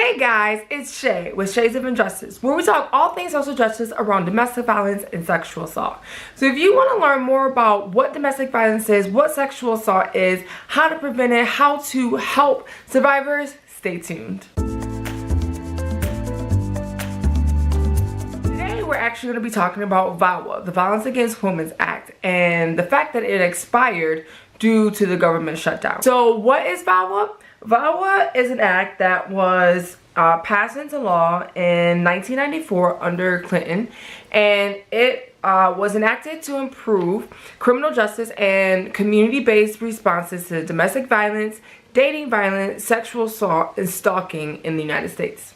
Hey guys, it's Shay with Shades of Injustice, where we talk all things social justice around domestic violence and sexual assault. So if you want to learn more about what domestic violence is, what sexual assault is, how to prevent it, how to help survivors, stay tuned. Today we're actually going to be talking about VOWA, the Violence Against Women's Act, and the fact that it expired due to the government shutdown. So what is VOWA? VOWA is an act that was passed into law in 1994 under Clinton, and it was enacted to improve criminal justice and community-based responses to domestic violence, dating violence, sexual assault, and stalking in the United States.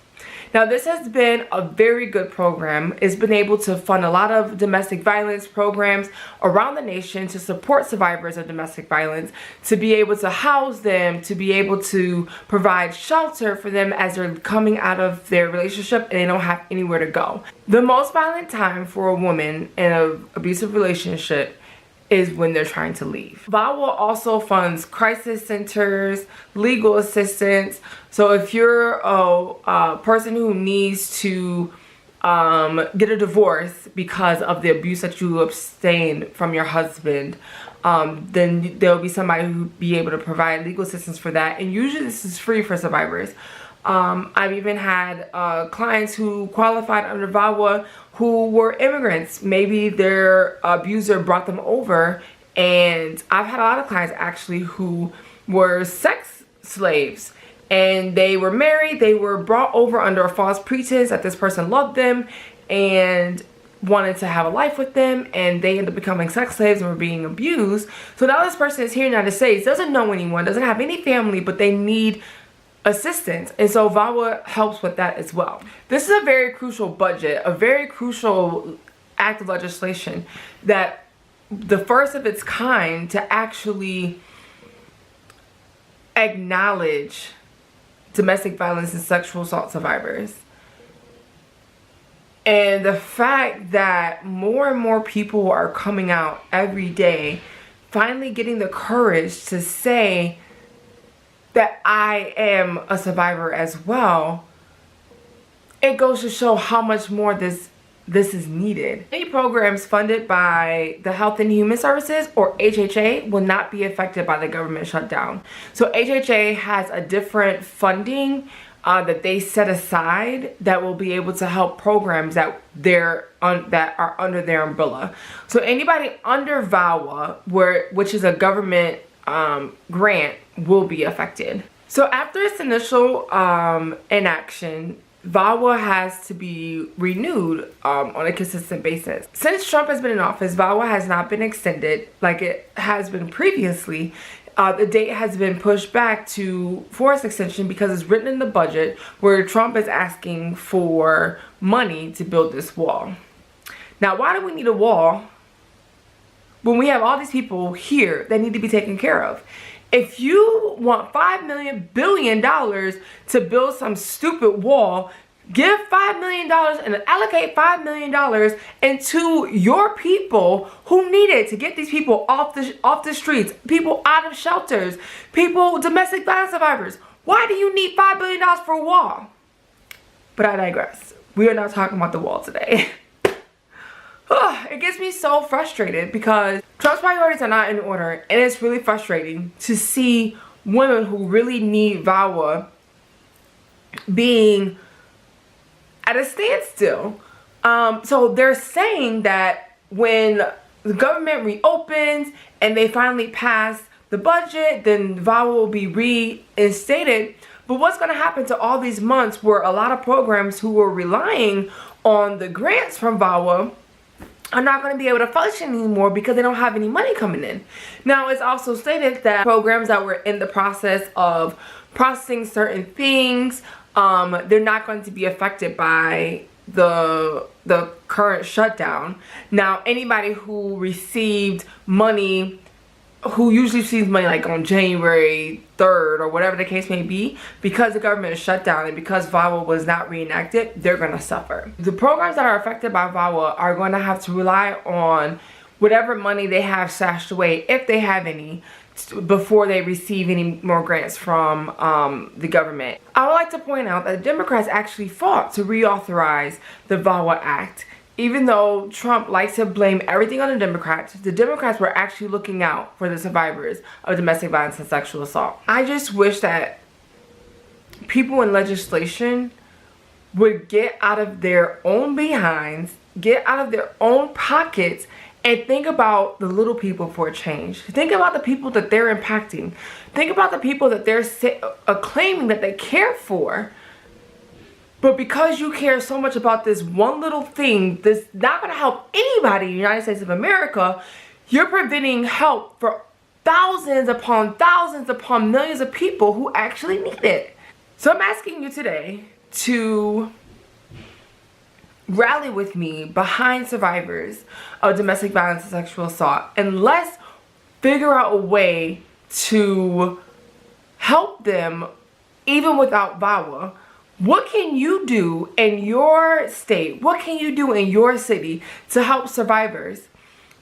Now, this has been a very good program. It's been able to fund a lot of domestic violence programs around the nation to support survivors of domestic violence, to be able to house them, to be able to provide shelter for them as they're coming out of their relationship and they don't have anywhere to go. The most violent time for a woman in an abusive relationship is when they're trying to leave. VOWA also funds crisis centers, legal assistance. So if you're a person who needs to get a divorce because of the abuse that you abstained from your husband, then there'll be somebody who will be able to provide legal assistance for that. And usually this is free for survivors. I've even had clients who qualified under VOWA who were immigrants. Maybe their abuser brought them over, and I've had a lot of clients actually who were sex slaves, and they were married, they were brought over under a false pretense that this person loved them and wanted to have a life with them, and they ended up becoming sex slaves and were being abused. So now this person is here in the United States, doesn't know anyone, doesn't have any family, but they need assistance, and so VOWA helps with that as well. This is a very crucial budget, a very crucial act of legislation, that the first of its kind to actually acknowledge domestic violence and sexual assault survivors. And the fact that more and more people are coming out every day, finally getting the courage to say that I am a survivor as well, it goes to show how much more this is needed. Any programs funded by the Health and Human Services, or HHA, will not be affected by the government shutdown. So HHA has a different funding that they set aside that will be able to help programs that that are under their umbrella. So anybody under VOWA, which is a government grant, will be affected. So after its initial inaction, VOWA has to be renewed on a consistent basis. Since Trump has been in office, VOWA has not been extended like it has been previously. The date has been pushed back for its extension because it's written in the budget where Trump is asking for money to build this wall. Now, why do we need a wall when we have all these people here that need to be taken care of? If you want $5 billion to build some stupid wall, give $5 million and allocate $5 million into your people who need it to get these people off the streets, people out of shelters, domestic violence survivors. Why do you need $5 billion for a wall? But I digress. We are not talking about the wall today. It gets me so frustrated because Trump's priorities are not in order, and it's really frustrating to see women who really need VOWA being at a standstill. So they're saying that when the government reopens and they finally pass the budget, then VOWA will be reinstated. But what's going to happen to all these months where a lot of programs who were relying on the grants from VOWA are not going to be able to function anymore because they don't have any money coming in? Now, it's also stated that programs that were in the process of processing certain things, they're not going to be affected by the current shutdown. Now, anybody who received money, who usually receives money like on January 3rd or whatever the case may be, because the government is shut down and because VOWA was not reenacted, they're going to suffer. The programs that are affected by VOWA are going to have to rely on whatever money they have stashed away, if they have any, before they receive any more grants from the government. I would like to point out that the Democrats actually fought to reauthorize the VOWA Act. Even though Trump likes to blame everything on the Democrats were actually looking out for the survivors of domestic violence and sexual assault. I just wish that people in legislation would get out of their own behinds, get out of their own pockets, and think about the little people for a change. Think about the people that they're impacting. Think about the people that they're claiming that they care for. But because you care so much about this one little thing that's not going to help anybody in the United States of America, you're preventing help for thousands upon millions of people who actually need it. So I'm asking you today to rally with me behind survivors of domestic violence and sexual assault, and let's figure out a way to help them even without VOWA. What can you do in your state? What can you do in your city to help survivors?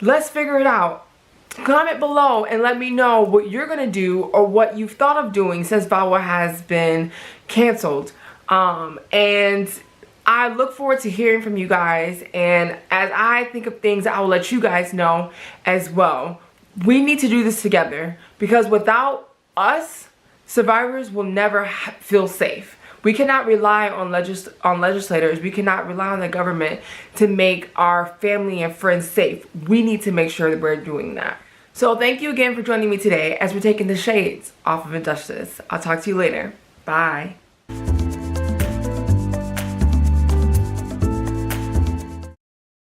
Let's figure it out. Comment below and let me know what you're going to do or what you've thought of doing since VOWA has been canceled. And I look forward to hearing from you guys, and as I think of things, I will let you guys know as well. We need to do this together, because without us, survivors will never feel safe. We cannot rely on legislators. We cannot rely on the government to make our family and friends safe. We need to make sure that we're doing that. So thank you again for joining me today as we're taking the shades off of injustice. I'll talk to you later. Bye.